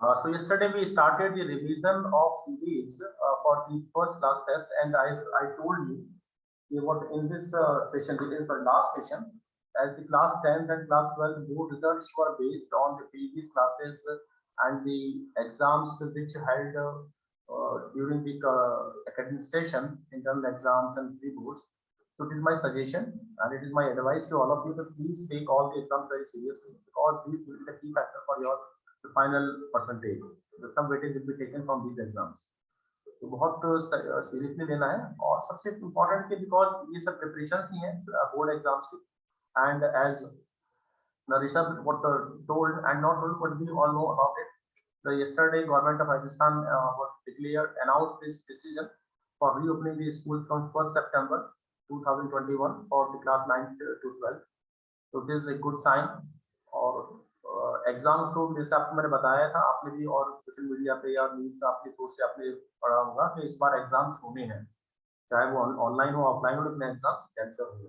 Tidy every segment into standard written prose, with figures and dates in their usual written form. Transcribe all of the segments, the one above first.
So yesterday we started the revision of series for the first class test, and I told you what in this session, it is the last session, as the class 10th and class 12 board results were based on the previous classes and the exams which held during the academic session, internal exams and pre-boards. So it is my suggestion and it is my advice to all of you to please take all the exams very seriously, because these will be the key factor for your final percentage. Some weightage will be taken from these exams. तो बहुत seriously लेना है, और सबसे important कि because ये सब preparation ही है बोर्ड एग्जाम्स की, and as Rishabh what told and not told, but we all know about it. The yesterday government of Pakistan announced this decision for reopening the schools from 1st September 2021 for the class 9 to 12. So this is a good sign. और exams को जैसे आपको मैंने बताया था, आपने भी और सोशल मीडिया पे या न्यूज पे आपके सोर्स से आपने पढ़ा होगा कि इस बार एग्जाम्स होने हैं, चाहे वो ऑनलाइन हो ऑफलाइन हो, लेकिन एग्जाम्स कैंसिल होंगे,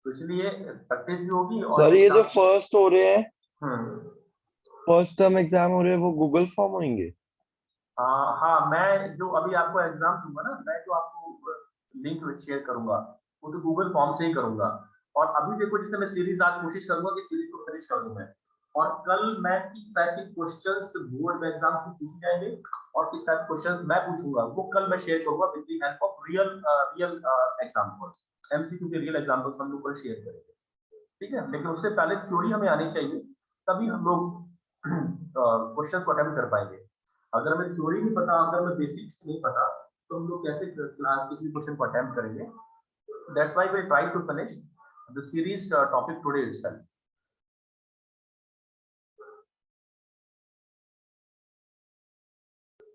तो इसलिए प्रैक्टिस भी होगी। और सर ये जो फर्स्ट हो रहे हैं, हम्म फर्स्ट टर्म एग्जाम हो रहे हैं, वो गूगल फॉर्म होंगे? हाँ, मैं जो अभी आपको एग्जाम दूंगा ना, मैं जो आपको लिंक शेयर करूंगा वो तो गूगल फॉर्म से ही करूंगा। और अभी देखो, जैसे मैं सीरीज आज कोशिश करूंगा कि सीरीज को फिनिश कर दूं मैं, और कल मैं किस तरह के क्वेश्चंस बोर्ड में एग्जाम से पूछे जाएंगे और किस तरह के क्वेश्चंस मैं पूछूंगा, वो कल मैं शेयर करूंगा with the help of real examples, MCQ के रियल एग्जाम्पल्स हम लोग कल शेयर करेंगे, ठीक है। लेकिन उससे पहले थ्योरी हमें आनी चाहिए, तभी हम लोग क्वेश्चन को अटेम्प्ट कर पाएंगे। अगर हमें थ्योरी नहीं पता, अगर हमें बेसिक्स नहीं पता, तो हम लोग कैसे क्लास किसी क्वेश्चन को अटेम्प्ट करेंगे। That's why we try to finish the series topic today itself.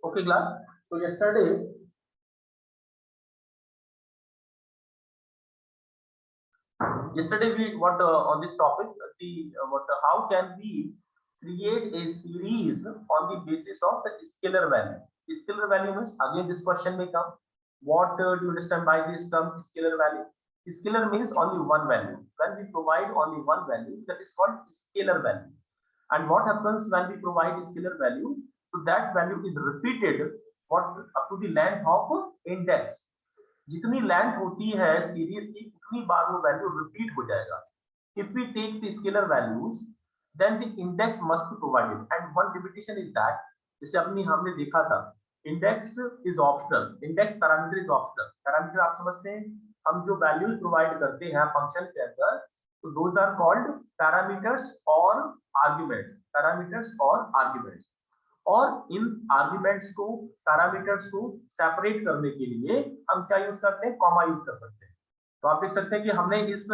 Okay class, so yesterday we what on this topic, the how can we create a series on the basis of the scalar value. Scalar value means, again this question may come, what do you understand by this term scalar value? Scalar means only one value. When we provide only one value, that is called scalar value. And what happens when we provide scalar value? So that value is repeated what up to the length of index. जितनी length होती है series की, उतनी बार वो value repeat हो जाएगा। If we take the scalar values, then the index must be provided, and one limitation is that, जैसे अपनी हमने देखा था, index is optional, index parameter is optional. Parameter आप समझते हैं, हम जो वैल्यूज प्रोवाइड करते हैं फंक्शन के अंदर, तो दोज आर कॉल्ड पैरामीटर्स और आर्ग्यूमेंट्स, पैरामीटर्स और आर्ग्यूमेंट्स। और इन आर्ग्यूमेंट्स को, पैरामीटर्स को सेपरेट करने के लिए हम क्या यूज करते हैं, कॉमा यूज कर सकते हैं। तो आप देख सकते हैं कि हमने इस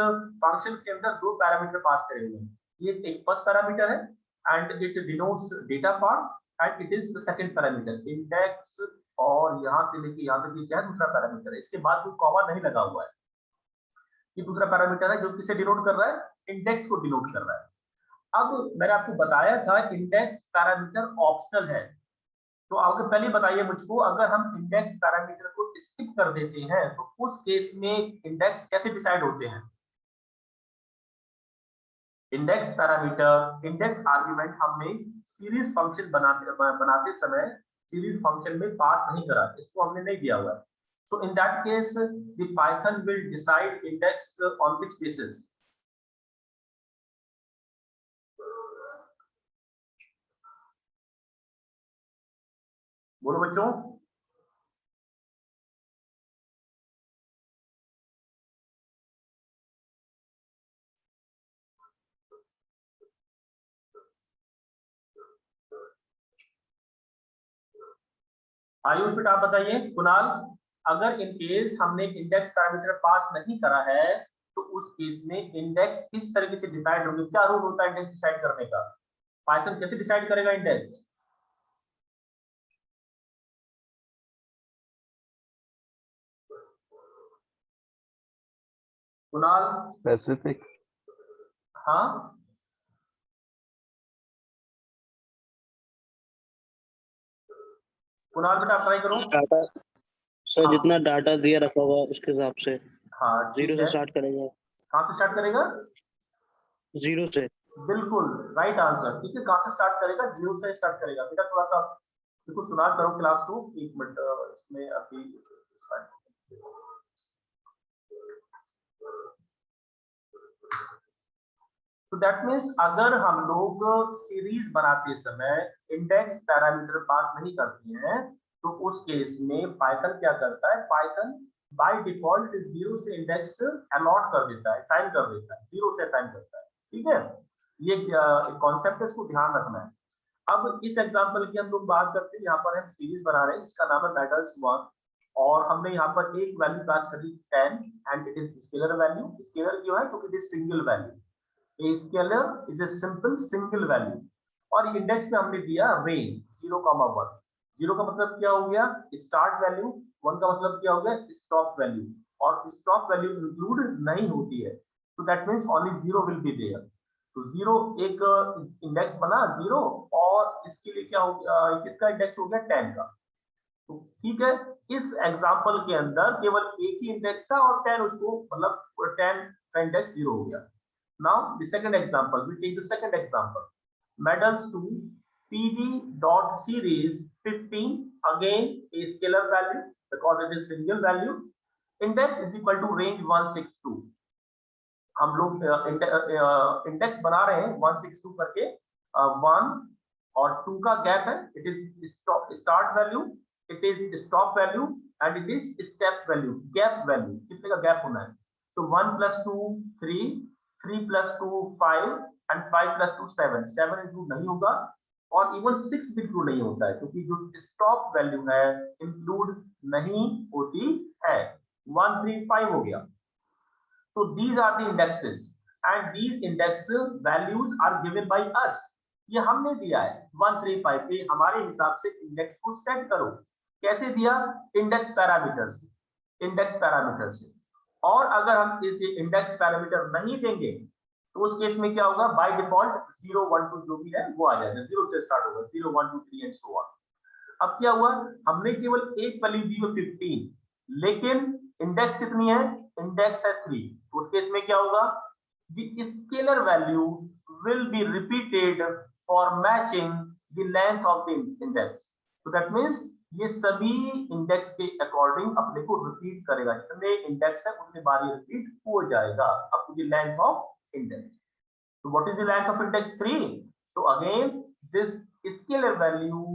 फंक्शन के अंदर दो पैरामीटर पास करे हुए हैं। ये एक फर्स्ट पैरामीटर है and it denotes data part, and it is the second parameter index, और यहां से लेके यहां तक ये क्या है, दूसरा पैरामीटर है। इसके बाद कोई कॉमा नहीं लगा हुआ है, ये दूसरा पैरामीटर है जो किसे डिनोट कर रहा है, इंडेक्स को डिनोट कर रहा है। अब मैंने आपको बताया था इंडेक्स पैरामीटर ऑप्शनल है, तो आगे पहले बताइए मुझको, अगर हम इंडेक्स पैरामीटर को स्किप कर देते हैं तो उस केस में इंडेक्स कैसे डिसाइड होते हैं। इंडेक्स पैरामीटर, इंडेक्स आर्गुमेंट हमने सीरीज फंक्शन बनाते समय सीरीज फंक्शन में पास नहीं करा, इसको हमने नहीं दिया हुआ है। So in that case the Python will decide index on which basis. बोलो बच्चों। आयुष बेटा आप बताइए। कुणाल, अगर इन केस हमने इंडेक्स पैरामीटर पास नहीं करा है, तो उस केस में इंडेक्स किस तरीके से डिसाइड होंगे, क्या रूल होता है इंडेक्स डिसाइड करने का, पाइथन कैसे डिसाइड करेगा इंडेक्स। कुणाल स्पेसिफिक। हाँ, कुणाल बेटा ट्राई करो। डाटा सर, हाँ, जितना डाटा दिया रखा होगा उसके हिसाब से हाँ जीरो से स्टार्ट करेगा। कहाँ से स्टार्ट करेगा, जीरो से। बिल्कुल राइट आंसर। ठीक है, कहाँ से स्टार्ट करेगा? जीरो से स्टार्ट करेगा। बेटा थोड़ा सा देखो सुना करो क्लास को, एक मिनट इसमें अभी start। तो दैट मीन्स अगर हम लोग सीरीज बनाते समय इंडेक्स पैरामीटर पास नहीं करते हैं तो उस केस में पाइथन क्या करता है? पाइथन बाय डिफॉल्ट जीरो से इंडेक्स अलॉट कर देता है, असाइन कर देता है, जीरो से असाइन करता है। ठीक है, ये कॉन्सेप्ट है, इसको ध्यान रखना है। अब इस एग्जांपल की हम लोग बात करते हैं, यहाँ पर हम सीरीज बना रहे हैं, इसका नाम है मेटल्स 1 और हमने यहाँ पर एक वैल्यू पास करी 10 and it is scalar value. Scalar क्यों है? क्योंकि it is single value. A scalar is a simple single value और इंडेक्स में हमने दिया रेंज 0,1। 0 का मतलब क्या हो गया? Start value. 1 का मतलब क्या हो गया? Stop value. और स्टॉप वैल्यू इंक्लूड नहीं होती है, तो that means only 0 will be there. तो 0 एक इंडेक्स बना 0 और इसके लिए क्या हो गया? किसका इंडेक्स हो गया? 10 का। तो ठीक है, इस एग्जांपल के अंदर केवल एक ही इंडेक्स था और 10 उसको मतलब 10 का इंडेक्स 0 हो गया। Now the second example, we take the second example. Medals to PV dot series 15, again a scalar value because it is single value. Index is equal to range 162. हम लोग इंडेक्स बना रहे हैं 162 करके, 1 और 2 का गैप है, it is start value, it is stop value and it is step value, gap value, कितने का गैप होना है? सो 1 + 2 3, 3 + 2 5 एंड 5 + 2 7। 7 इंक्लूड नहीं होगा और इवन 6 भी इंक्लूड नहीं होता है क्योंकि जो स्टॉप वैल्यू है इंक्लूड नहीं होती है। 1 3 5 हो गया। So these are the indexes and these index values are given by us. ये हमने दिया है 135 पे, हमारे हिसाब से इंडेक्स को सेट करो। कैसे दिया? इंडेक्स पैरामीटर से, इंडेक्स पैरामीटर से। और अगर हम इसे इंडेक्स पैरामीटर नहीं देंगे तो उस केस में क्या होगा? बाय डिफॉल्ट 0 1 2 जो भी है वो आ जाएगा, 0 से स्टार्ट होगा, 0 1 2 3 एंड सो ऑन। अब क्या हुआ? हमने केवल एक वैल्यू दी है 15, लेकिन इंडेक्स कितनी है? इंडेक्स है 3। तो उस केस में क्या होगा? The scalar value will be repeated for matching the length of the index. So that means ये सभी इंडेक्स के अकॉर्डिंग अपने को रिपीट करेगा, जितने इंडेक्स है उतनी बार ये रिपीट हो जाएगा up to the length of index. So what is the length of index? 3. So again this scalar value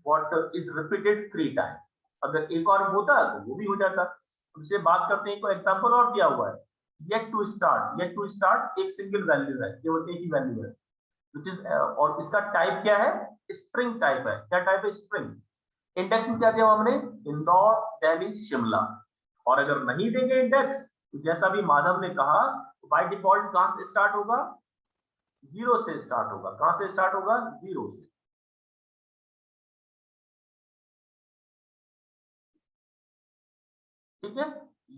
what is repeated 3 times. अगर एक और होता तो वो भी हो जाता। उससे बात करते हैं, कोई एग्जांपल और दिया हुआ है, yet to start। yet to start एक सिंगल वैल्यू है, केवल एक ही वैल्यू है, which is और इसका टाइप क्या है? स्ट्रिंग टाइप है। क्या टाइप है? स्ट्रिंग। इंडेक्स में क्या दिया हमने? इंदौर, दिल्ली, शिमला। और अगर नहीं देंगे इंडेक्स तो जैसा भी माधव ने कहा, बाय डिफॉल्ट कहां से स्टार्ट होगा? 0 से स्टार्ट होगा। कहां से स्टार्ट होगा? 0 से। ठीक है,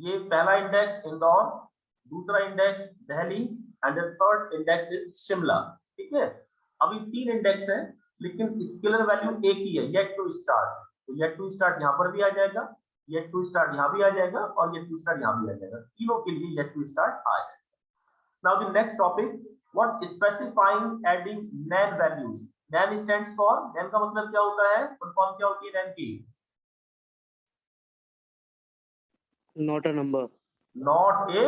ये पहला इंडेक्स इंदौर, दूसरा index Delhi and third index is Shimla. ठीक है, अभी 3 इंडेक्स है लेकिन स्केलर वैल्यू एक ही है, येट टू स्टार्ट। तो येट टू स्टार्ट यहाँ पर भी आ जाएगा, येट टू स्टार्ट यहाँ भी आ जाएगा और येट टू स्टार्ट यहाँ भी आ जाएगा, तीनों के लिए येट टू स्टार्ट आ जाएगा। Now the next topic, what specifying adding NaN values. NaN stands for, NaN का मतलब क्या होता है? फुल फॉर्म क्या होती है नैन की? Not a number. Not a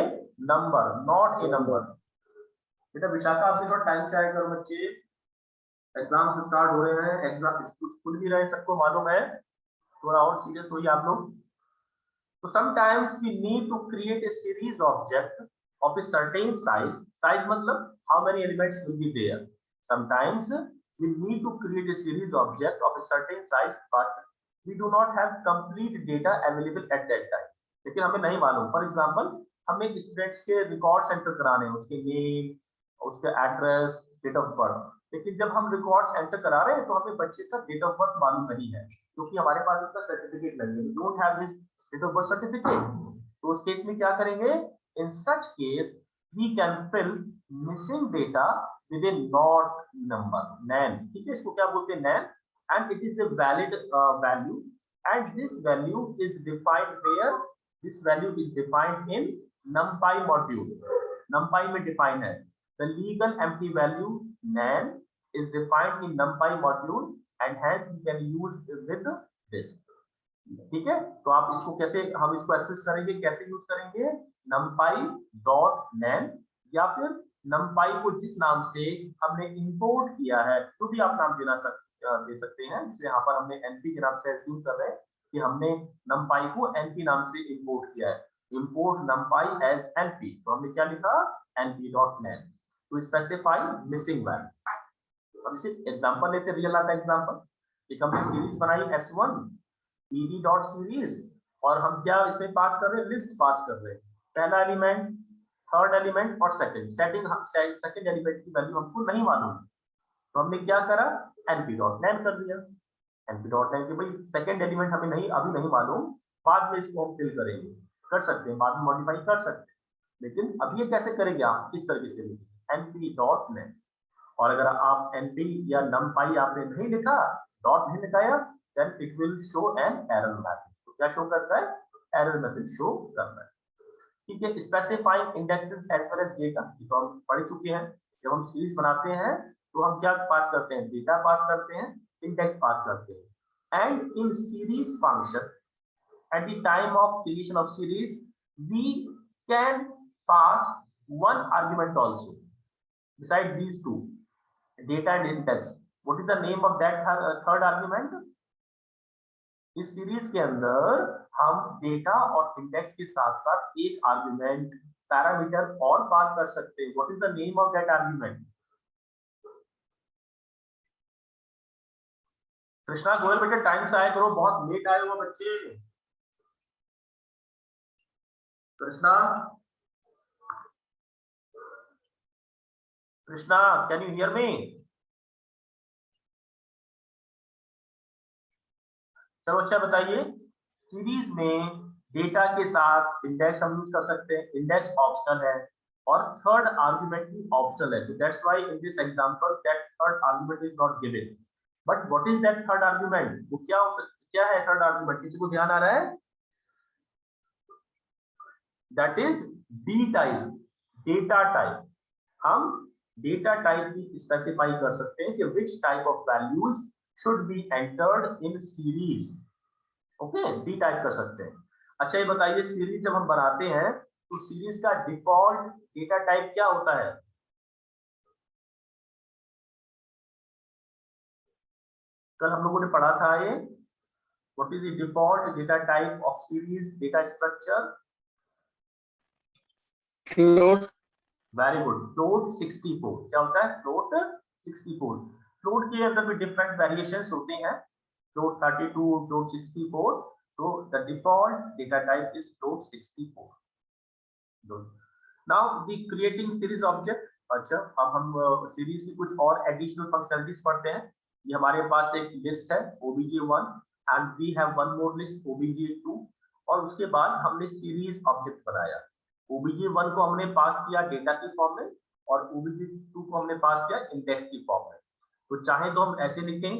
number, not a number. बेटा विशाखा आपसे थोड़ा टाइम से आया करो बच्चे, एग्जाम स्टार्ट हो रहे हैं, एग्जाम स्कूल भी रहे, सबको मालूम है, थोड़ा और सीरियस होइए आप लोग। तो sometimes we need to create a series object of a certain size. Size मतलब how many elements will be there. Sometimes we need to create a series object of a certain size but we do not have complete data available at that time. लेकिन हमें नहीं मालूम, for example हमें students के records enter कराने हैं, उसके name, उसके एड्रेस, डेट ऑफ बर्थ, लेकिन जब हम रिकॉर्ड्स एंटर करा रहे हैं तो हमें बच्चे का डेट ऑफ बर्थ मालूम नहीं है क्योंकि हमारे पास उसका सर्टिफिकेट नहीं है, we don't have this date of birth certificate. तो उस केस में क्या करेंगे? In such case we can fill missing data with a not number, NaN. ठीक है, इसको क्या बोलते हैं? NaN. And it is a valid value and this value is defined where, this value is defined in numpy module. numpy में define है the legal empty value nan is defined in numpy module and hence we can use with this. ठीक है, तो आप इसको कैसे, हम इसको एक्सेस करेंगे, कैसे यूज करेंगे, numpy.nan या फिर numpy को जिस नाम से हमने इंपोर्ट किया है, जो भी आप नाम दे सकते हैं, जैसे यहाँ पर हमने np के नाम से एज्यूम कर रहे हैं कि हमने numpy को np नाम से इंपोर्ट किया है, import numpy as np, तो हमने क्या लिखा, np.nan to specify missing value। अब इसे एग्जांपल लेते, रियल लाइफ एग्जांपल, एक हमने सीरीज बनाई s1 ed.series और हम क्या इसमें पास कर रहे हैं, लिस्ट पास कर रहे हैं, पहला एलिमेंट, थर्ड एलिमेंट और सेकंड एलिमेंट की वैल्यू हमको नहीं मालूम, तो हमने क्या करा, np.nan कर दिया। np.nan के भाई सेकंड एलिमेंट हमें नहीं, अभी नहीं मालूम, बाद में इसको हम फिल करेंगे, कर सकते हैं, बाद में मॉडिफाई कर सकते हैं, लेकिन अब ये कैसे करेंगे आप, किस तरीके से लिखेंगे, np.nan। और अगर आप np या numpy आपने नहीं लिखा, डॉट नहीं लिखाया, then it will show an error message। तो क्या शो करता है, एरर मैसेज शो करता है। ठीक है, specifying indexes as well as data, तो हम पढ़ चुके हैं, जब हम सीरीज बनाते हैं तो हम क्या पास करते हैं, डेटा पास करते हैं, इंडेक्स पास करते हैं। And in series function at the time of creation of series we can pass one argument also beside these two, data and index। what is the name of that third argument? इस series के अंदर हम data और index के साथ साथ एक argument, parameter और पास कर सकते हैं। what is the name of that argument? Krishna Goyal बेटा टाइम से आया करो, बहुत लेट आए हो बच्चे। Krishna, Krishna, can you hear me? चलो अच्छा बताइए, सीरीज में डेटा के साथ इंडेक्स हम यूज कर सकते हैं, इंडेक्स ऑप्शनल है और थर्ड आर्गुमेंट भी ऑप्शनल है, so that's why in this example that third argument is not given। but what is that third argument? वो क्या है थर्ड आर्गुमेंट, किसी को ध्यान आ रहा है? that is d type, data type। हम डेटा टाइप भी स्पेसिफाई कर सकते हैं कि which type of values should be entered in series। Okay, D type कर सकते हैं। अच्छा ये बताइए, सीरीज जब हम बनाते हैं तो सीरीज का डिफॉल्ट डेटा टाइप क्या होता है? कल हम लोगों ने पढ़ा था ये, what is the default data type of series data structure? Float. Very good, float 64। क्या होता है? फ्लोट 64। फ्लोट के अंदर भी डिफरेंट वेरिएशंस होते हैं, float 32, float 64, so the default data type is float 64। good, now the creating series object। अच्छा, अब हम सीरीज की कुछ और एडिशनल फंक्शनलिटीज पढ़ते हैं। ये हमारे पास एक लिस्ट है obj1 and we have one more list obj2, और उसके बाद हमने सीरीज ऑब्जेक्ट बनाया। obj1 को हमने पास किया डेटा की फॉर्म में और obj2 को हमने पास किया इंडेक्स की फॉर्म में। तो चाहे तो हम ऐसे लिखें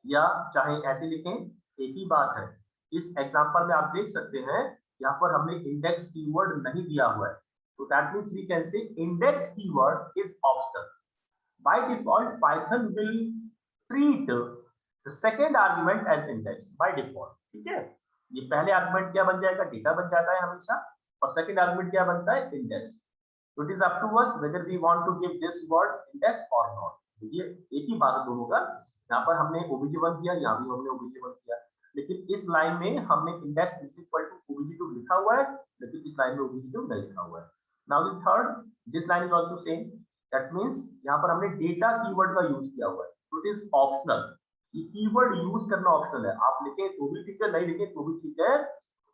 या चाहे ऐसे लिखें, एक ही बात है। इस एग्जांपल में आप देख सकते हैं यहाँ पर हमने इंडेक्स कीवर्ड नहीं दिया हुआ है, so that means we can say index keyword is optional। by default python will treat the second argument as index by default। ठीक है, ये पहले आर्गुमेंट क्या बन जाएगा, डेटा बन जाता है हमेशा, और सेकंड आर्गुमेंट क्या बनता है, index. so it is up to us whether we want to give this word index or not। ये एक ही बात दोनों का, यहाँ पर हमने obj1 किया, यहाँ भी हमने obj1 किया, लेकिन इस लाइन में हमने index is equal to obj2 लिखा हुआ है, लेकिन इस लाइन में obj2 नहीं लिखा हुआ है। Now the third, this line is also same, that means यहाँ पर हमने डेटा कीवर्ड का यूज किया हुआ है, so it is optional। ये कीवर्ड यूज करना ऑप्शनल है, आप लिखें तो भी ठीक है, नहीं लिखें तो भी ठीक है।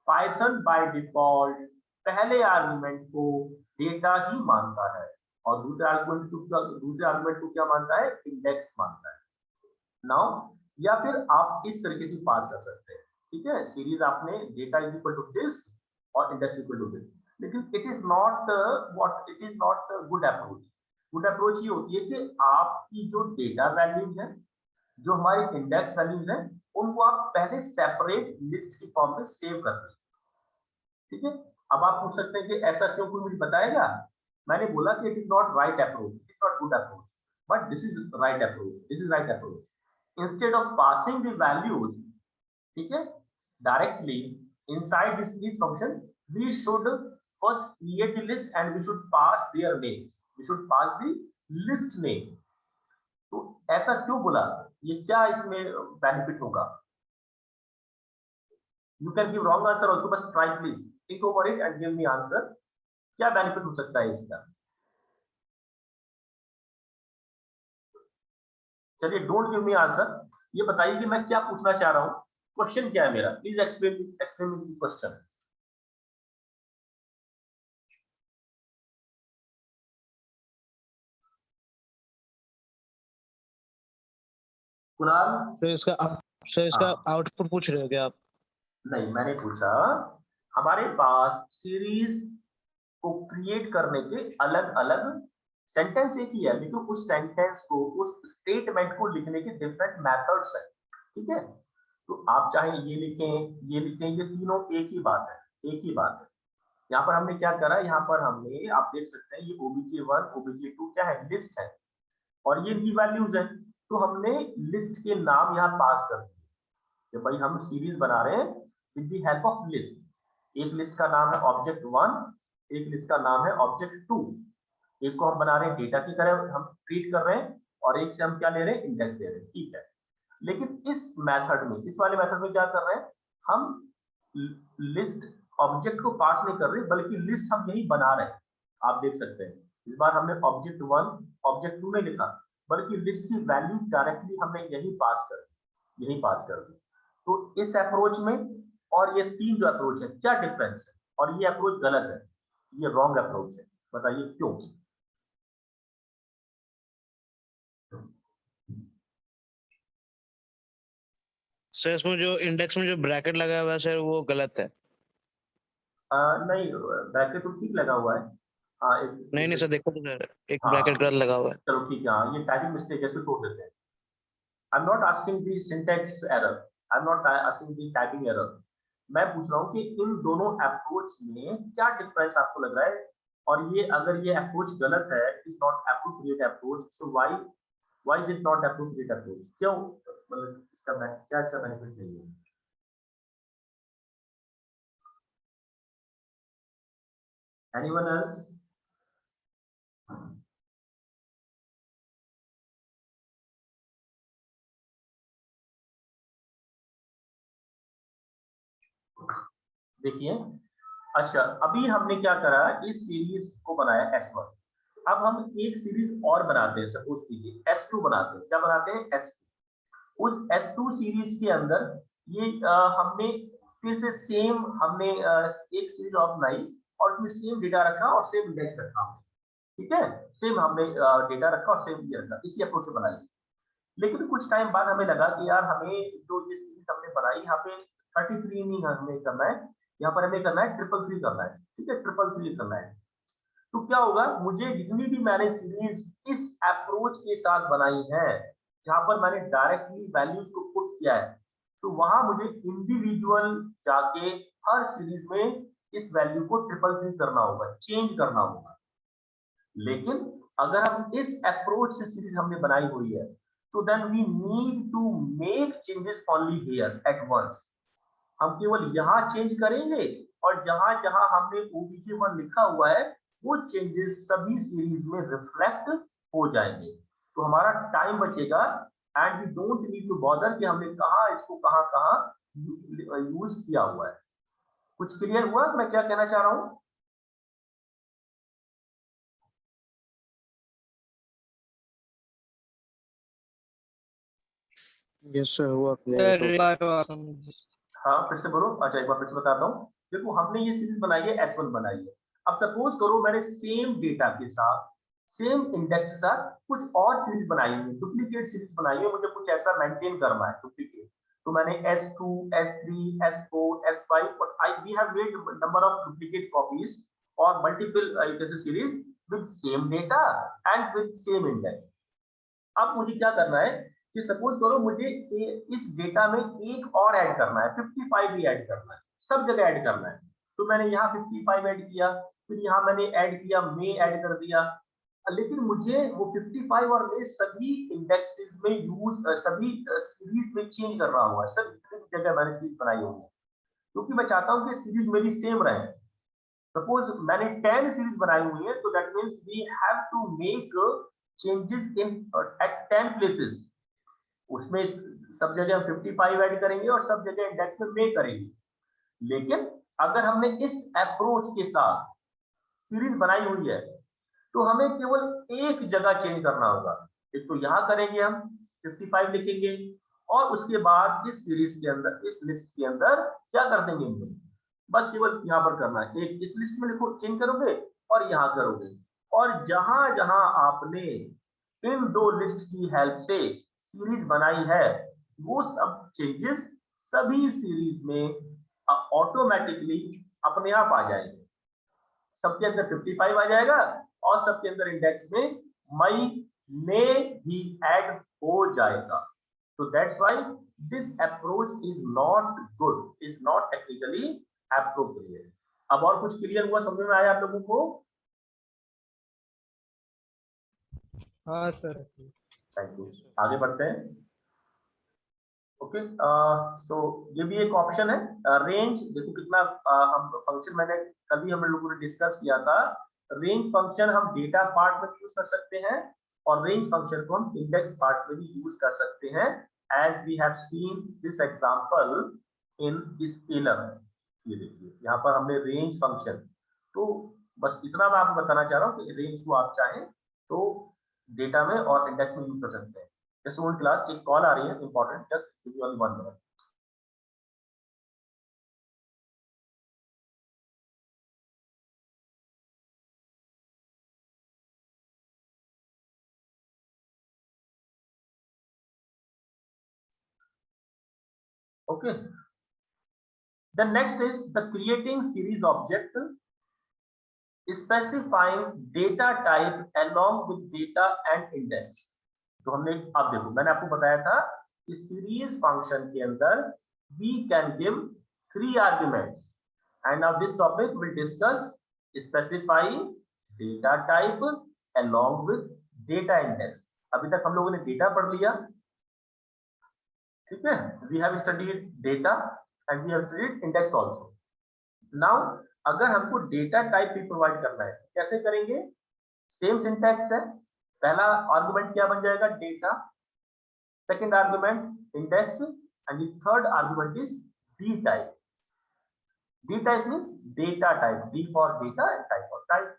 पाइथन बाय डिफॉल्ट पहले आर्गुमेंट को डेटा ही मानता है और दूसरे आर्गुमेंट को क्या मानता है, इंडेक्स मानता है। नाउ या फिर आप इस तरीके से पास कर सकते हैं, ठीक है, सीरीज आपने data is equal to this और इंडेक्स इक्वल टू दिस, लेकिन it is not good approach. Good approach ये होती है कि आपकी जो डेटा वैल्यूज हैं, जो हमारी इंडेक्स वैल्यूज हैं, उनको आप पहले सेपरेट लिस्ट की फॉर्म में सेव कर दें। ठीक है, अब आप पूछ सकते हैं कि ऐसा क्यों, कोई मुझे बताएगा? मैंने बोला कि it is not right approach, it not good approach, but this is right approach. This is right approach. Instead of passing the values, ठीक है, directly inside this function, we should first create the list and we should pass their names. We should pass the list name. तो ऐसा क्यों बोला? ये क्या इसमें benefit होगा? You can give wrong answer also, but try please. Think over it and give me answer. क्या benefit हो सकता है इसका? चलिए, डोंट गिव मी आंसर, ये बताइए कि मैं क्या पूछना चाह रहा हूं, क्वेश्चन क्या है मेरा? Please explain me question. Kunal? Sir इसका आउटपुट पूछ रहे हो क्या आप? नहीं, मैंने पूछा हमारे पास सीरीज को क्रिएट करने के अलग अलग सेंटेंस एक ही है, लेकिन उस सेंटेंस को, उस स्टेटमेंट को लिखने के डिफरेंट मेथड्स हैं, ठीक है? तो आप चाहे ये लिखें, ये लिखें, ये तीनों एक ही बात है, एक ही बात है। यहाँ पर हमने क्या करा, यहाँ पर हमने, आप देख सकते हैं, ये obj1 obj2 क्या है? लिस्ट है, और ये इनकी वैल्यूज है। तो हमने लिस्ट के नाम यहाँ पास कर दिए कि भाई हम सीरीज बना रहे हैं with the help of list. एक लिस्ट का नाम है object1, एक लिस्ट का नाम है object2। एक को हम बना रहे हैं डेटा की तरह, हम ट्रीट कर रहे हैं, और एक से हम क्या ले रहे हैं? इंडेक्स ले रहे हैं, ठीक है। लेकिन इस मेथड में, इस वाले मेथड में क्या कर रहे हैं हम? लिस्ट ऑब्जेक्ट को पास नहीं कर रहे, बल्कि लिस्ट हम यही बना रहे हैं। आप देख सकते हैं इस बार हमने object1 object2 नहीं लिखा, बल्कि लिस्ट की वैल्यू डायरेक्टली हमने यही पास कर दी। तो इस अप्रोच में और ये तीन जो अप्रोच है, क्या डिफरेंस है? और ये अप्रोच गलत है, ये रॉन्ग अप्रोच है, बताइए क्यों? सर इसमें जो इंडेक्स में जो ब्रैकेट लगा हुआ है सर, वो गलत है। नहीं, ब्रैकेट तो ठीक लगा हुआ है। नहीं सर, देखो तो सर, एक ब्रैकेट गलत लगा हुआ है। चलो ठीक है, ये टाइपिंग मिस्टेक है, इसको छोड़ देते हैं। I am not asking the syntax error, I am not asking the typing error. मैं पूछ रहा हूँ कि इन दोनों अप्रोच में क्या डिफरेंस आपको लग रहा है? और ये, अगर ये अप्रोच गलत है, is not appropriate approach, so why is it not appropriate approach? क्यों? मतलब इसका क्या इसका बेनिफिट नहीं है? Anyone else? देखिए, अच्छा, अभी हमने क्या करा, इस सीरीज को बनाया S1। अब हम एक सीरीज और बनाते हैं, सपोज कीजिए S2 बनाते हैं। क्या बनाते हैं? S2। उस S2 सीरीज के अंदर ये हमने फिर से सेम, हमने एक सीरीज और बनाई, और उसमें सेम डेटा रखा और सेम इंडेक्स रखा, ठीक है? सेम हमने डेटा रखा और सेम ये रखा, इसी अप्रोच से बनाई। लेकिन कुछ टाइम बाद हमें लगा कि यार, हमें जो ये सीरीज हमने बनाई, यहाँ पे 33 नहीं हमें करना है, यहाँ पर हमें करना है 333 करना है, ठीक है? 333 करना है। तो क्या होगा, मुझे जितनी भी मैंने सीरीज इस अप्रोच के साथ बनाई है, जहां पर मैंने डायरेक्टली वैल्यूज को पुट किया है, तो वहां मुझे इंडिविजुअल जाके हर सीरीज में इस वैल्यू को 333 करना होगा, चेंज करना होगा। लेकिन अगर हम इस अप्रोच से सीरीज हमने बनाई हुई है, so then we need to make changes only here at once। हम केवल यहाँ चेंज करेंगे, और जहां जहां हमने obj1 लिखा हुआ है, वो चेंजेस सभी सीरीज में रिफ्लेक्ट हो जाएंगे। तो हमारा टाइम बचेगा, and we don't need to bother कि हमने इसको कहाँ यूज किया हुआ है। कुछ क्लियर हुआ मैं क्या कहना चाह रहा हूँ? यस सर, हुआ क्लियर। हाँ, फिर से बोलो। अच्छा, एक बार फिर से बताता हूँ। देखो, हमने ये सीरीज बनाई है, S1 बनाई है। अब सपोज करो मैंने सेम डेटा के साथ, सेम इंडेक्स के साथ कुछ और सीरीज बनाई है, डुप्लीकेट सीरीज बनाई है, मुझे कुछ ऐसा मेंटेन करना है, डुप्लीकेट। तो मैंने S2, S3, S4, S5, but we have made number of duplicate copies or multiple series with same data and with same index। अब मुझे क्या करना है कि सपोज करो मुझे इस डेटा में एक और ऐड करना है, 55 भी ऐड करना है, सब जगह ऐड करना है। तो मैंने यहाँ 55 ऐड किया, फिर यहाँ मैंने ऐड किया, मे ऐड कर दिया। लेकिन मुझे वो 55 और लेस सभी इंडेक्सेस में यूज, सभी सीरीज में चेंज करना हुआ है सर। इतनी जगह मैंने सीरीज बनाई हुई है क्योंकि मैं चाहता हूँ कि सीरीज मेरी सेम रहे। सपोज मैंने 10 सीरीज बनाई हुई है, तो that means we have to make changes in at 10 places. उसमें सब जगह हम 55 ऐड करेंगे और सब जगह इंडेक्स में मेक करेंगे। लेकिन अगर हमने इस अप्रोच के साथ सीरीज बनाई हुई है तो हमें केवल एक जगह चेंज करना होगा। एक तो यहाँ करेंगे हम 55 लिखेंगे और उसके बाद इस सीरीज के अंदर, इस लिस्ट के अंदर क्या कर देंगे हम, बस केवल यहाँ पर करना है। एक इस लिस्ट में लिखो, चेंज करोगे और यहाँ करोगे, और जहां जहां आपने इन दो लिस्ट की हेल्प से सीरीज बनाई है वो सब चेंजेस सभी सीरीज में ऑटोमेटिकली अपने आप आ जाएंगे। सबके अंदर 55 आ जाएगा और सबके अंदर इंडेक्स में मई ने भी ऐड हो जाएगा। So that's why this approach is not good, is not technically appropriate. अब और कुछ क्लियर हुआ, समझ में आया आप लोगों को? हाँ सर। Thank you. आगे बढ़ते हैं। ओके, सो ये भी एक ऑप्शन है रेंज। देखो कितना हम फंक्शन, मैंने कल भी हम लोगों ने डिस्कस किया था। रेंज फंक्शन हम डेटा पार्ट में यूज कर सकते हैं और रेंज फंक्शन को हम इंडेक्स पार्ट में भी यूज कर सकते हैं, as we have seen this example in scalar. ये देखिए यहाँ पर हमने रेंज फंक्शन, तो बस इतना मैं आपको बताना चाह रहा हूँ कि रेंज को आप चाहें तो डेटा में और इंडेक्स में यूज कर सकते हैं। जैसे ओल्ड क्लास, एक कॉल आ रही है important, just give me only 1 minute. Okay, the next is the creating series object specifying data type along with data and index। तो हमने, अब देखो मैंने आपको बताया था कि सीरीज फंक्शन के अंदर we can give 3 arguments and now this topic will discuss specifying data type along with data index। अभी तक हम लोगों ने डेटा पढ़ लिया, ठीक है, we have studied data and we have studied index also। now अगर हमको डेटा टाइप भी प्रोवाइड करना है कैसे करेंगे? सेम सिंटैक्स है। पहला आर्गुमेंट क्या बन जाएगा? Data, second argument index and third argument is d type. D type means data type, d for data and type for type.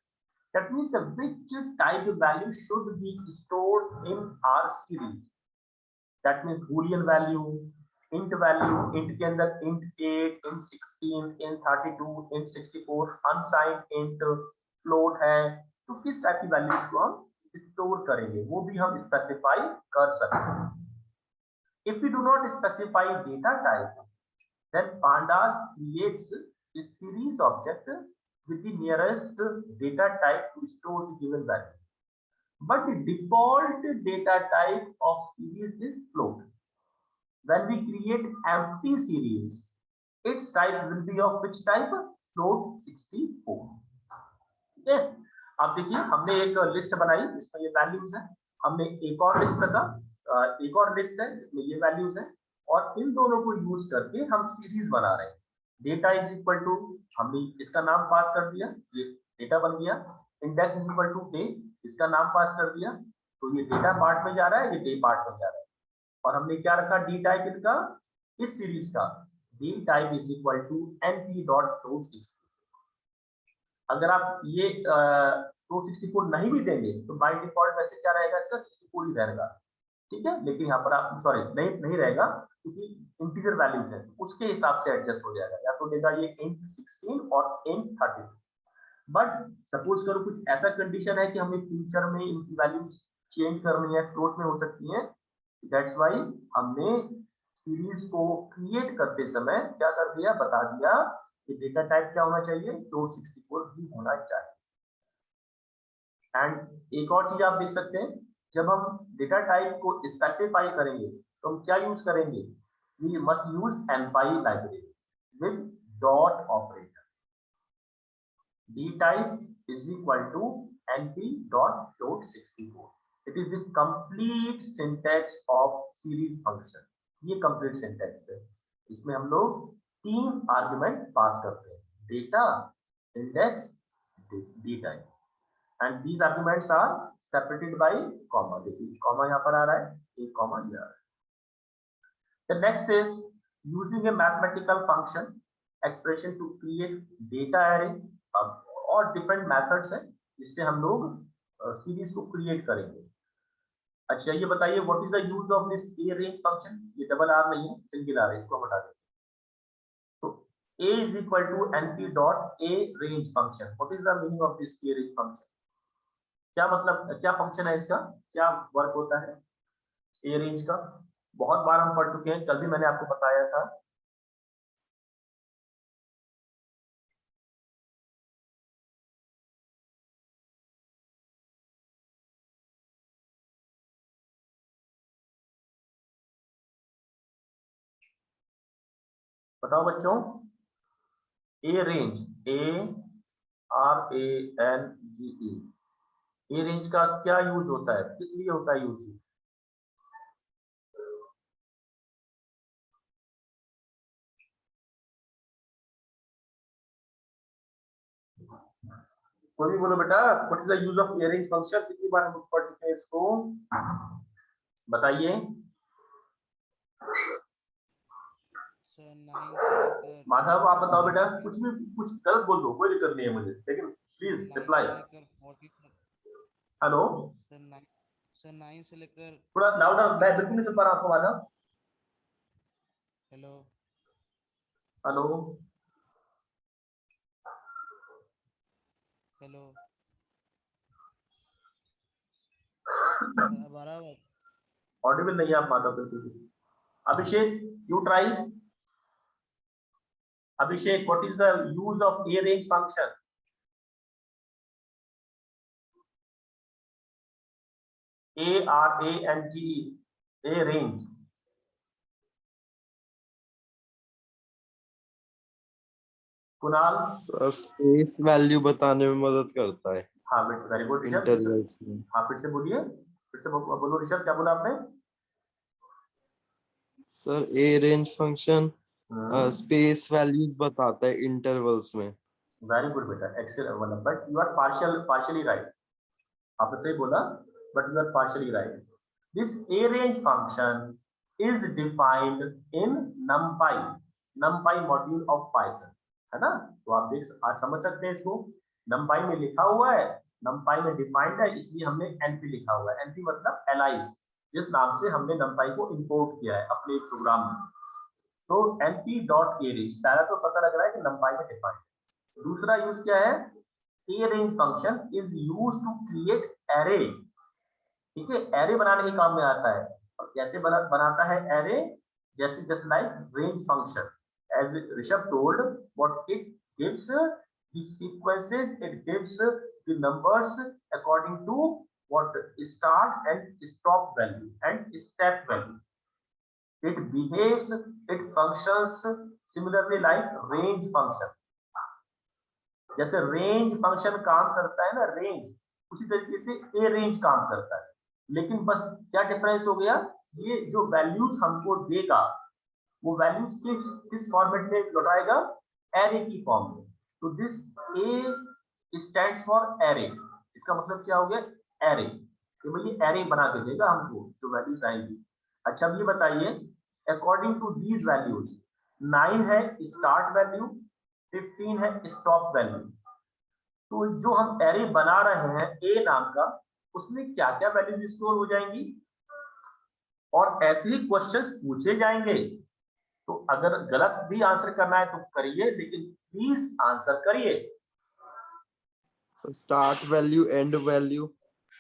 That means the which type value should be stored in our series. That means boolean value, int value, int के अंदर int 8, int 16, int 32, int 64, unsigned int, float है, तो किस type की values को हम store करेंगे वो भी हम स्पेसिफाई कर सकते हैं। If we do not specify data type, then pandas creates a series object with the nearest data type to store the given value. But the default data type of series is float. When we create empty series, its type will be of which type? Float 64। ठीक है, अब देखिए हमने एक list बनाई जिसमें ये values है, हमने एक और लिस्ट का एक और लिस्ट है जिसमें ये वैल्यूज है, और इन दोनों को यूज करके हम सीरीज बना रहे हैं। डेटा इज इक्वल टू, हमने इसका नाम पास कर दिया, ये डेटा बन गया। Index is equal to day, इसका नाम पास कर दिया, तो ये डेटा पार्ट में जा रहा है, ये डे पार्ट में जा रहा है। और हमने क्या रखा डी टाइप इनका, इस सीरीज का d type is equal to np dot float 64। अगर आप ये फ्लोट 64 नहीं भी देंगे तो बाय डिफॉल्ट वैसे क्या रहेगा, इसका 64 ही रहेगा, ठीक है। लेकिन यहाँ पर आप सॉरी नहीं रहेगा क्योंकि इंटीजर वैल्यूज है, उसके हिसाब से एडजस्ट हो जाएगा, या तो देगा ये int 16 और int 32। बट सपोज करो कुछ ऐसा कंडीशन है कि हमें फ्यूचर में इनकी वैल्यूज चेंज करनी है, फ्लोट में हो सकती है। दैट्स वाई हमने सीरीज को क्रिएट करते समय क्या कर दिया, बता दिया कि डेटा टाइप क्या होना चाहिए, फ्लोट 64 भी होना चाहिए। एंड एक और चीज आप देख सकते हैं, जब हम डेटा टाइप को स्पेसिफाई करेंगे तो हम क्या यूज करेंगे, we must use NPy library with dot operator. D type is equal to np.64. It is the complete syntax of series function. ये complete syntax है. इसमें हम लोग 3 आर्गुमेंट पास करते हैं, data, index, data, and these arguments are separated by comma. देखिए comma यहाँ पर आ रहा है, एक comma ये आ रहा है. The next is using a mathematical function expression to create data array. और different methods हैं जिससे हम लोग सीरीज को क्रिएट करेंगे. अच्छा ये बताइए what is the use of this a range function? ये डबल आर नहीं है, सिंगल आर है, इसको हटा दें. तो a is equal to np dot a range function. What is the meaning of this a range function? क्या मतलब, क्या फंक्शन है इसका, क्या वर्क होता है ए रेंज का? बहुत बार हम पढ़ चुके हैं, कल भी मैंने आपको बताया था. बताओ बच्चों, ए रेंज, ARANGE, ए रेंज का क्या यूज होता है, किस लिए होता है यूज? कोई भी बोलो बेटा, what is the use of a range function? कितनी बार हम पढ़ चुके हैं इसको, बताइए. माधव आप बताओ बेटा, कुछ भी कुछ गलत बोल दो, कोई दिक्कत नहीं है मुझे, लेकिन प्लीज रिप्लाई. हेलो सर 9 से लेकर थोड़ा लाउडर, मैं बिल्कुल नहीं सुन पा रहा आपको Madhav. Hello hello hello audible नहीं है आप माधव बिल्कुल भी. Abhishek you try. Abhishek what is the use of a range function? ARANGE, a range. Kunal. Space value बताने में मदद करता है. हाँ बेटा, वेरी गुड. इंटरवल्स में. हाँ फिर से बोलिए, फिर से बोलो ऋषभ, क्या बोला आपने? Sir a range function space values बताता है इंटरवल्स में. वेरी गुड बेटा, excellent. But you are partially right. आपने सही बोला, but you are partially right. This a range function is defined in numpy module of Python, है ना? तो आप आज समझ सकते हैं इसको. numpy में लिखा हुआ है, numpy में डिफाइंड है, इसलिए हमने np लिखा हुआ है. np मतलब एलाइज, जिस नाम से हमने numpy को इंपोर्ट किया है अपने प्रोग्राम में. तो np.arange, पहला तो पता लग रहा है कि numpy में डिफाइंड. दूसरा यूज क्या है? arange function is used to create array. ठीक है, एरे बनाने के काम में आता है. और कैसे बनाता है एरे? जैसे just like range function, as Rishabh told, what it gives the sequences, it gives the numbers according to what start and stop value and step value. It behaves, it functions similarly like range function. जैसे range function काम करता है ना, range, उसी तरीके से ए range काम करता है. लेकिन बस क्या डिफरेंस हो गया, ये जो वैल्यूज हमको देगा वो वैल्यूज किस फॉर्मेट में लौटाएगा? एरे की फॉर्म में. तो this A stands for array. इसका मतलब क्या हो गया? एरे. तो भाई ये एरे बना के देगा हमको जो वैल्यूज आएंगी. अच्छा अब ये बताइए, अकॉर्डिंग टू दीज वैल्यूज 9 है स्टार्ट वैल्यू, 15 है स्टॉप वैल्यू. तो जो हम एरे बना रहे हैं ए नाम का, उसमें क्या क्या वैल्यूज स्टोर हो जाएंगी और ऐसे ही क्वेश्चंस पूछे जाएंगे. तो अगर गलत भी आंसर करना है तो करिए, लेकिन प्लीज आंसर करिए. Start value, and value.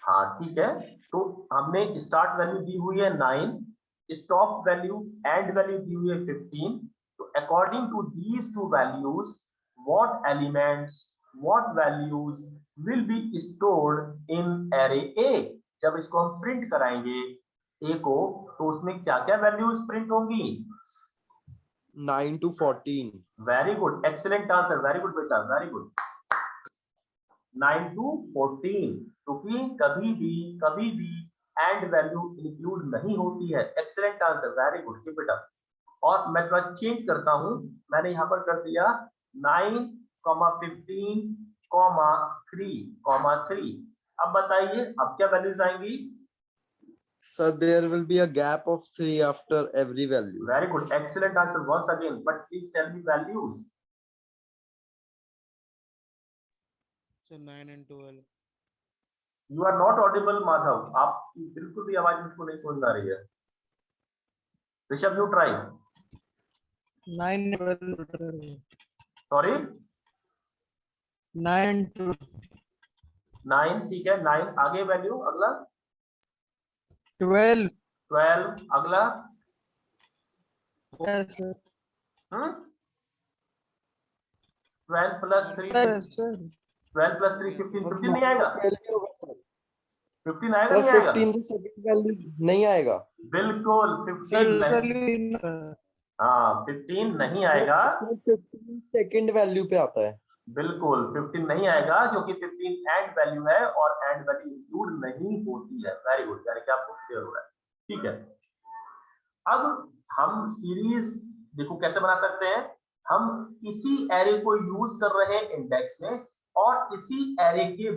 हाँ ठीक है, तो हमने स्टार्ट वैल्यू दी हुई है 9, स्टॉप वैल्यू एंड वैल्यू दी हुई है 15. तो according to these two values what elements, what values will be stored in array a. जब इसको हम प्रिंट कराएंगे ए को, तो उसमें क्या क्या वैल्यूज प्रिंट होंगी? 9 to 14. Very good, excellent answer, very good बेटा, वेरी गुड. 9 to 14, क्योंकि कभी भी एंड वैल्यू इंक्लूड नहीं होती है। Excellent answer, very good, keep it up. और मैं थोड़ा चेंज करता हूं, मैंने यहाँ पर कर दिया 9, 15, 3, 3। अब बताइए अब क्या वैल्यूज आएंगी? Sir, there will be a gap of 3 after every value. Very good, excellent answer once again, but please tell me values. So 9 and 12. You are not audible, Madhav, आपकी बिल्कुल भी आवाज मुझको नहीं समझ आ रही है। Rishabh, you try. 9 and 12. Sorry, 9 and 12. 9, ठीक है, 9 आगे वैल्यू, अगला 12. 12, अगला Yes, sir. 12 plus 3, Yes, sir. 12 plus 3 15, 15 नहीं आएगा? 15 आएगा सर नहीं आएगा? 15 तो सेकंड वैल्यू नहीं आएगा। बिल्कुल Sir, 15 नहीं, हाँ 15 नहीं आएगा, सर 15 सेकंड वैल्यू पे आता है। बिल्कुल 15 नहीं आएगा, क्योंकि 15 एंड वैल्यू है और एंड वैल्यू इंक्लूड नहीं होती है। वेरी गुड, यानी कि आपको क्लियर हो रहा है, ठीक है। अब हम सीरीज देखो कैसे बना सकते हैं। हम इसी एरे को यूज कर रहे हैं इंडेक्स में, और इसी एरे के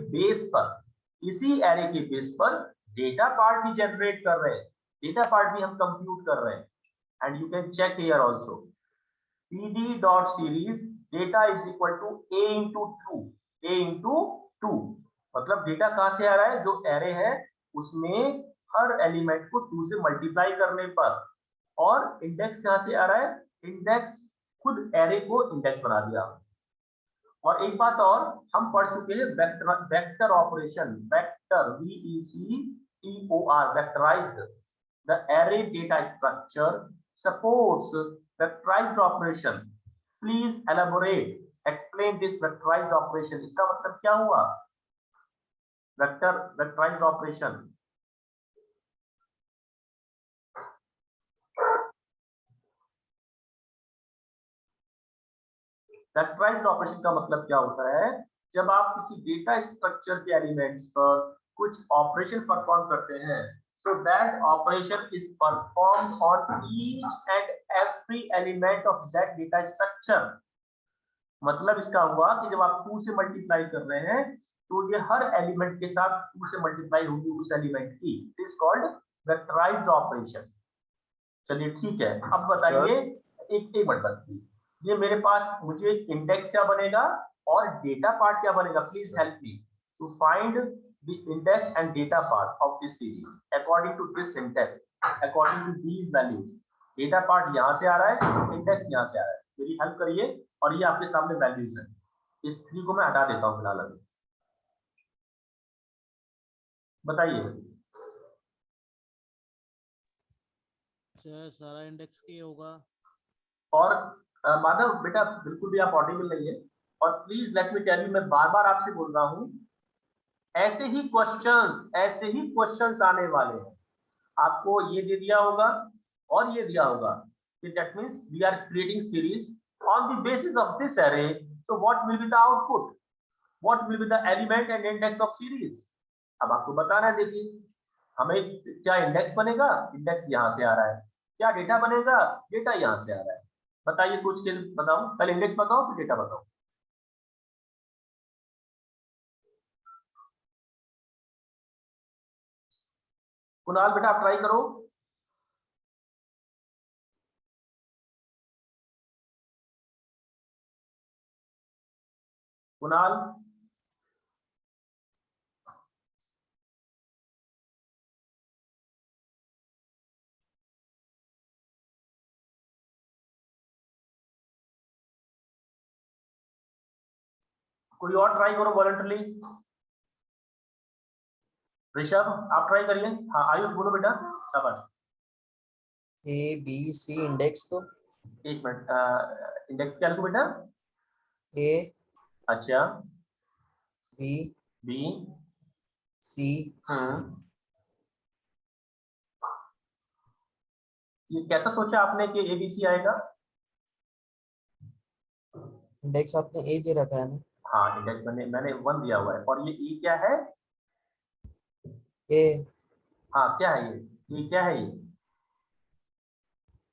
बेस पर डेटा पार्ट भी जनरेट कर रहे हैं, डेटा पार्ट भी हम कंप्यूट कर रहे हैं। And you can check here also, pd dot series data is equal to a into 2। मतलब डेटा कहां से आ रहा है? जो एरे है उसमें हर एलिमेंट को 2 से मल्टीप्लाई करने पर। और इंडेक्स कहां से आ रहा है? इंडेक्स खुद एरे को इंडेक्स बना दिया। और एक बात और, हम पढ़ चुके हैं vector operation, vector VECTOR, vectorised. The array data structure supports vectorised operation. Please elaborate, explain this vectorised operation. इसका मतलब क्या हुआ? वेक्टराइज्ड ऑपरेशन, वेक्टराइज्ड ऑपरेशन का मतलब क्या होता है? जब आप किसी डेटा स्ट्रक्चर के एलिमेंट्स पर कुछ ऑपरेशन परफॉर्म करते हैं, so that operation is performed on each and every element of that data structure। मतलब इसका हुआ कि जब आप 2 से मल्टीप्लाई कर रहे हैं तो ये हर एलिमेंट के साथ 2 से मल्टीप्लाई होगी उस एलिमेंट की। It is called vectorised operation. चलिए ठीक है, अब बताइए, एक मिनट बताइए, ये मेरे पास मुझे इंडेक्स क्या बनेगा और डेटा पार्ट क्या बनेगा? Please help me to find the index and data part of this series according to this syntax, according to these values. Data part यहां से आ रहा है, इंडेक्स यहां से आ रहा है। मेरी हेल्प करिए, और ये आपके सामने वैल्यूज है। इस 3 को मैं हटा देता हूं फिलहाल अभी। बताइए। सर सारा इंडेक्स ए होगा। और माधव बेटा बिल्कुल भी आप ऑडिबल नहीं है, और please let me tell you, मैं बार बार आपसे बोल रहा हूं, ऐसे ही क्वेश्चंस आने वाले हैं। आपको ये दे दिया होगा और ये दिया होगा कि that means we are creating series on the basis of this array, so what will be the output, what will be the element and index of series? अब आपको बताना है। देखिए हमें क्या इंडेक्स बनेगा, इंडेक्स यहां से आ रहा है, क्या डेटा बनेगा, डेटा यहां से आ रहा है। बताइए सोच के बताओ, पहले इंडेक्स बताओ फिर डेटा बताओ। कुणाल बेटा आप ट्राई करो। कुणाल, कोई और ट्राई करो वॉलंटरली। ऋषभ आप ट्राई करिए। हाँ आयुष बोलो बेटा, शाबाश। ए बी सी इंडेक्स तो एक मिनट, इंडेक्स क्या लिखूं बेटा? ए अच्छा, बी बी, सी ये कैसा सोचा आपने कि एबीसी आएगा? इंडेक्स आपने ए दे रखा है ना। हाँ इंडेक्स मैंने 1 दिया हुआ है और ये ए क्या है? ए हाँ क्या है ये क्या है? ये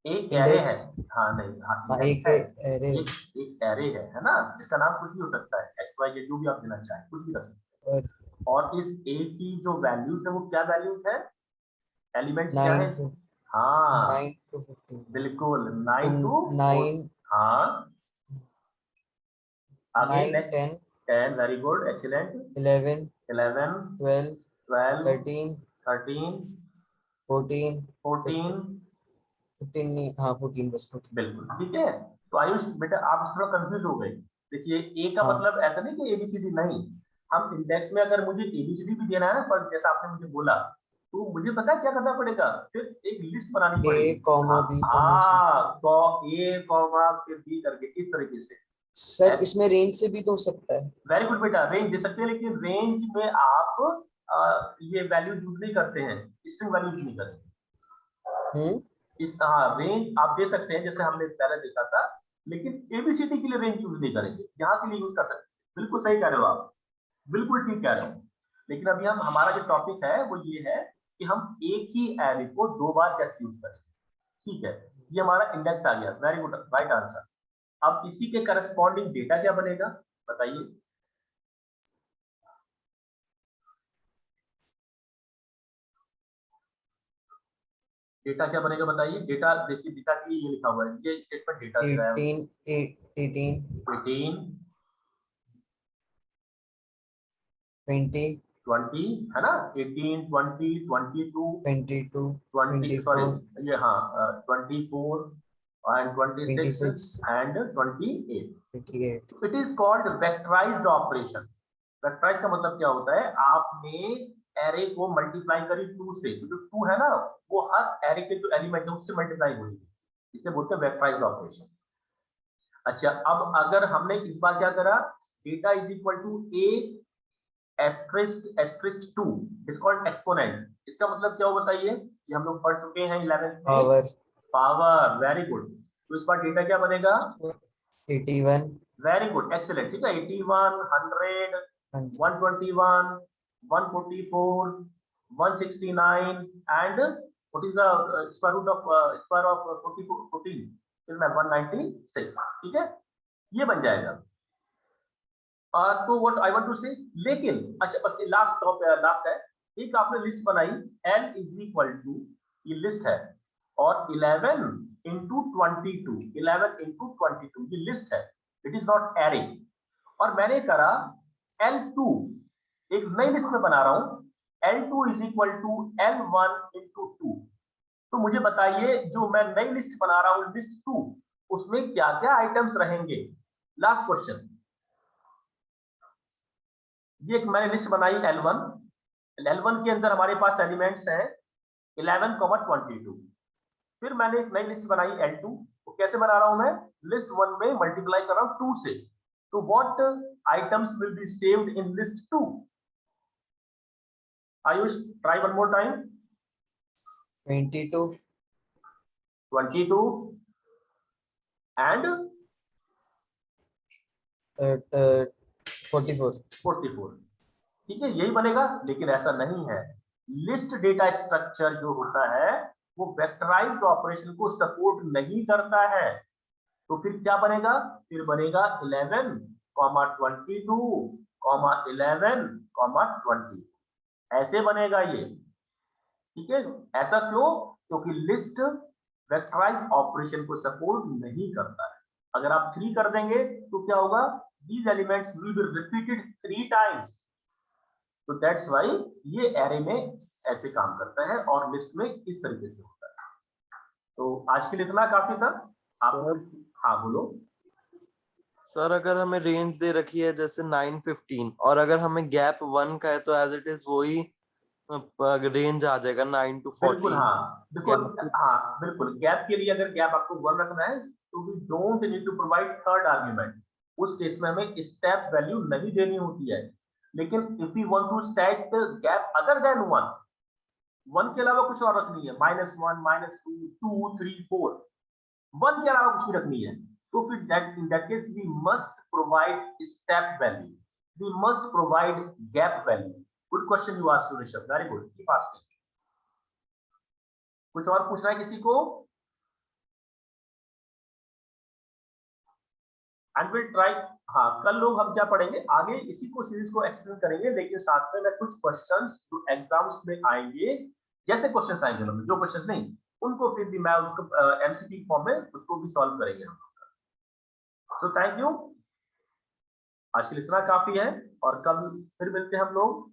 एक एरे है। इंडेक्स, हाँ नहीं, हाँ हाँ इंडेक्स एक है। एरे ये एक एरे है ना, इसका नाम कुछ भी हो सकता है, एक्स वाई जेड जो भी आप देना चाहें कुछ भी रख सकते और हैं। और इस ए की जो वैल्यूज है वो क्या वैल्यूज है? एलिमेंट्स क्या है? 9 to हाँ 9 to 15 बिल्कुल, तो 9 टू 9 हाँ आगे 9 नेक्स्ट 10 10, वेरी गुड, एक्सीलेंट। 11 11, 12 12, 13 13, 14 14, 15 नहीं, हाँ 14 बस 14। बिल्कुल ठीक है। तो आयुष बेटा आप थोड़ा कंफ्यूज हो गए। देखिए ए का हाँ मतलब ऐसा नहीं कि एबीसीडी, नहीं। हम इंडेक्स में अगर मुझे एबीसीडी भी देना है ना, पर जैसा आपने मुझे बोला, तो मुझे पता है क्या करना पड़ेगा, फिर एक लिस्ट बनानी ए पड़ेगी। कॉमा हाँ बी कॉमा सी। हाँ, तो ए कॉमा फिर बी करके इस तरीके से। सर इसमें रेंज से भी तो हो सकता है। वेरी गुड बेटा, रेंज दे सकते हैं, लेकिन रेंज में आप ये वैल्यू यूज नहीं करते हैं, स्ट्रिंग वैल्यू यूज नहीं करेंगे। इस हाँ रेंज आप दे सकते हैं जैसे हमने पहले देखा था, लेकिन एबीसीडी के लिए रेंज यूज नहीं करेंगे, यहाँ के लिए यूज कर सकते हैं। बिल्कुल सही कह रहे हो आप, बिल्कुल ठीक कह रहे हो। लेकिन अभी हम हमारा जो टॉपिक है वो ये है कि हम एक ही एरे को 2 बार कैसे यूज करें। ठीक है, ये हमारा इंडेक्स आ गया, वेरी गुड, राइट आंसर। अब इसी के करस्पॉन्डिंग डेटा क्या बनेगा बताइए? डेटा क्या बनेगा बताइए? डेटा देखिए, डेटा के लिए ये लिखा हुआ है, ये स्टेटमेंट डेटा दे रहा है। 18 18 18, 20 20 है ना, 18, 20, 22, 22 20 सॉरी 24 ये हाँ 24 and 26 26 and 28। 28 it is called vectorised operation. Vectorise का मतलब क्या होता है, आपने एरे को मल्टीप्लाई करी 2 से, तो जो 2 है ना वो हर एरे के जो एलिमेंट है उससे मल्टीप्लाई होगी, इसे बोलते हैं वेक्टराइज्ड ऑपरेशन। अच्छा, अब अगर हमने इस बार क्या करा, data is equal to a asterisk 2 is called exponent. इसका मतलब क्या हो बताइए? ये हम लोग पढ़ चुके हैं 11th में, पावर पावर, वेरी गुड। तो इस बार डेटा क्या बनेगा? 81 वेरी गुड, एक्सीलेंट, ठीक है। 81, 100, 121, 144, 169 and what is the square of 14? फिर मैं 196, ठीक है, ये बन जाएगा। तो व्हाट आई वांट टू से, लेकिन अच्छा बस लास्ट है, एक आपने लिस्ट बनाई, n इज इक्वल टू, ये लिस्ट है, और 11 इंटू 22, 11 इंटू 22 ये लिस्ट है, इट इज नॉट एरे। और मैंने करा L2, एक नई लिस्ट में बना रहा हूं, L2 is equal to L1 into 2। तो मुझे बताइए जो मैं नई लिस्ट बना रहा हूं लिस्ट 2, उसमें क्या क्या आइटम्स रहेंगे? Last question. ये एक मैंने लिस्ट बनाई L1, L1 के अंदर हमारे पास एलिमेंट्स हैं 11, 22। फिर मैंने एक नई लिस्ट बनाई L2, तो कैसे बना रहा हूं मैं, लिस्ट 1 में मल्टीप्लाई कर रहा हूं 2 से। तो what items will be saved in list 2? Ayush try one more time. 22 22 and 44 44, ठीक है, यही बनेगा। लेकिन ऐसा नहीं है, लिस्ट डेटा स्ट्रक्चर जो होता है वो वेक्टराइज्ड ऑपरेशन को सपोर्ट नहीं करता है। तो फिर क्या बनेगा? फिर बनेगा 11, 22, 11, 20, ऐसे बनेगा ये, ठीक है। ऐसा क्यों? क्योंकि लिस्ट वेक्टराइज्ड ऑपरेशन को सपोर्ट नहीं करता है। अगर आप 3 कर देंगे तो क्या होगा, these elements will be repeated 3 times। तो दैट्स व्हाई ये एरे में ऐसे काम करता है और लिस्ट में इस तरीके से होता है। तो आज के लिए इतना काफी था। आप हाँ बोलो। सर अगर हमें रेंज दे रखी है जैसे 9-15 और अगर हमें गैप 1 का है तो एज इट इज वही रेंज आ जाएगा 9 to बिल्कुल 14। हाँ, बिल्कुल हाँ, बिल्कुल। गैप के लिए अगर गैप आपको 1 रखना है तो we don't need to provide third argument. उस केस में हमें स्टेप वैल्यू नहीं देनी होती है। लेकिन if you want to set gap other than 1 के अलावा कुछ और रखनी है, -1, -2, 2, 3, 4, 1 के अलावा कुछ भी रखनी है, तो फिर that in that case we must provide step value, we must provide gap value. Good question you asked, Rishabh. Very good. Keep asking. कुछ और पूछना है किसी को? And we'll try. हाँ, कल लोग हम क्या पढ़ेंगे आगे, इसी को सीरीज को एक्सप्लेन करेंगे, लेकिन साथ में मैं कुछ क्वेश्चंस जो एग्जाम्स में आएंगे, जैसे क्वेश्चंस आएंगे मतलब जो क्वेश्चंस नहीं उनको फिर भी मैं उसको एमसीक्यू फॉर्म में उसको भी सॉल्व करेंगे हम लोग। सो थैंक यू, आज के लिए इतना काफी है और कल फिर मिलते हैं हम लोग।